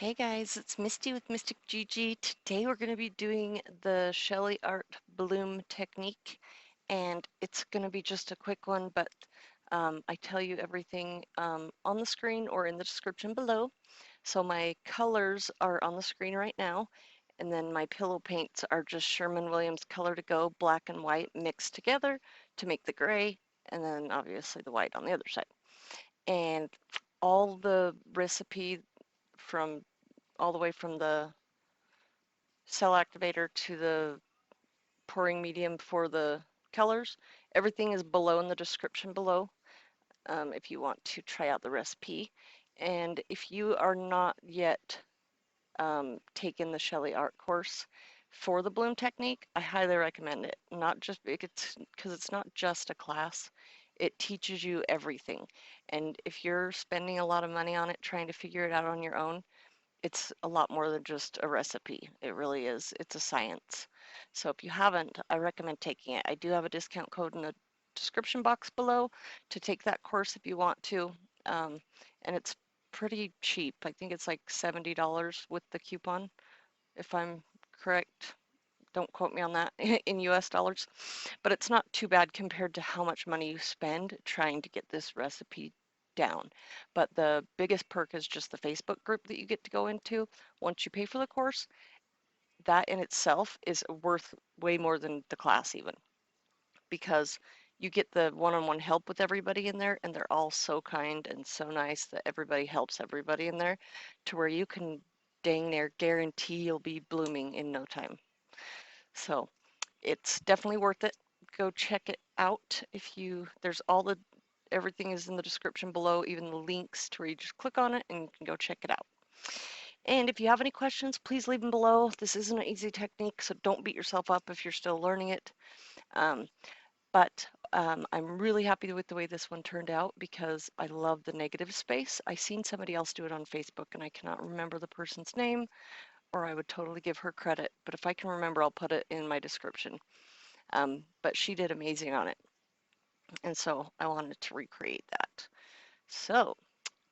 Hey guys, it's Misty with Mystic Gigi. Today we're going to be doing the Shelly Art Bloom technique, and it's going to be just a quick one, but I tell you everything on the screen or in the description below. So my colors are on the screen right now, and then my pillow paints are just Sherwin Williams Color to Go, black and white mixed together to make the gray, and then obviously the white on the other side. And all the recipe from all the way from the cell activator to the pouring medium for the colors. Everything is below in the description below if you want to try out the recipe. And if you are not yet taken the Shelly Art course for the bloom technique, I highly recommend it. Not just because it's not just a class. It teaches you everything. And if you're spending a lot of money on it, trying to figure it out on your own, it's a lot more than just a recipe. It really is. It's a science. So if you haven't, I recommend taking it. I do have a discount code in the description box below to take that course if you want to. And it's pretty cheap. I think it's like $70 with the coupon, if I'm correct. Don't quote me on that in US dollars, but it's not too bad compared to how much money you spend trying to get this recipe down. But the biggest perk is just the Facebook group that you get to go into once you pay for the course. That in itself is worth way more than the class, even because you get the one-on-one help with everybody in there, and they're all so kind and so nice that everybody helps everybody in there to where you can dang near guarantee you'll be blooming in no time. So it's definitely worth it. Go check it out. There's everything is in the description below, even the links to where you just click on it and you can go check it out. And if you have any questions, please leave them below. This isn't an easy technique, so don't beat yourself up if you're still learning it. But I'm really happy with the way this one turned out because I love the negative space. I seen somebody else do it on Facebook and I cannot remember the person's name, or I would totally give her credit. But if I can remember, I'll put it in my description. But she did amazing on it. And so I wanted to recreate that. So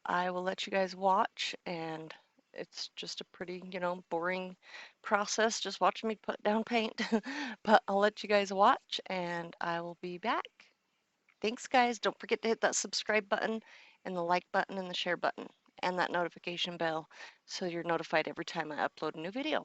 I will let you guys watch, and it's just a pretty, boring process just watching me put down paint. But I'll let you guys watch and I will be back. Thanks, guys. Don't forget to hit that subscribe button and the like button and the share button and that notification bell so you're notified every time I upload a new video.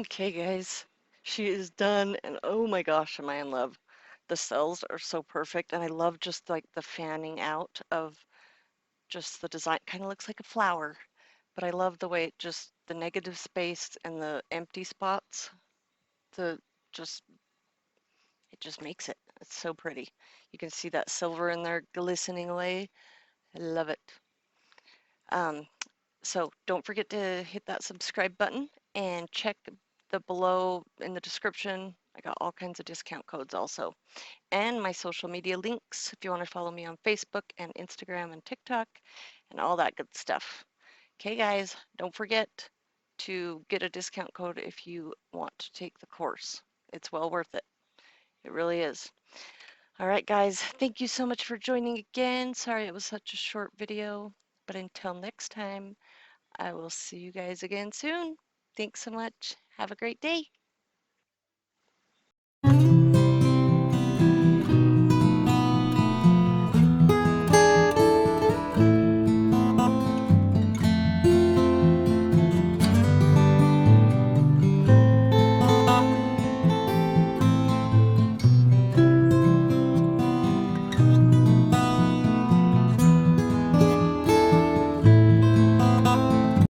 Okay, guys, she is done, and oh my gosh, am I in love. The cells are so perfect, and I love just like the fanning out of just the design. Kind of looks like a flower, but I love the way it just the negative space and the empty spots. The just it just makes it. It's so pretty. You can see that silver in there glistening away. I love it. Um, so don't forget to hit that subscribe button and check the below in the description. I got all kinds of discount codes also. And my social media links if you want to follow me on Facebook and Instagram and TikTok and all that good stuff. Okay, guys, don't forget to get a discount code if you want to take the course. It's well worth it. It really is. All right, guys, thank you so much for joining again. Sorry it was such a short video, but until next time, I will see you guys again soon. Thanks so much. Have a great day.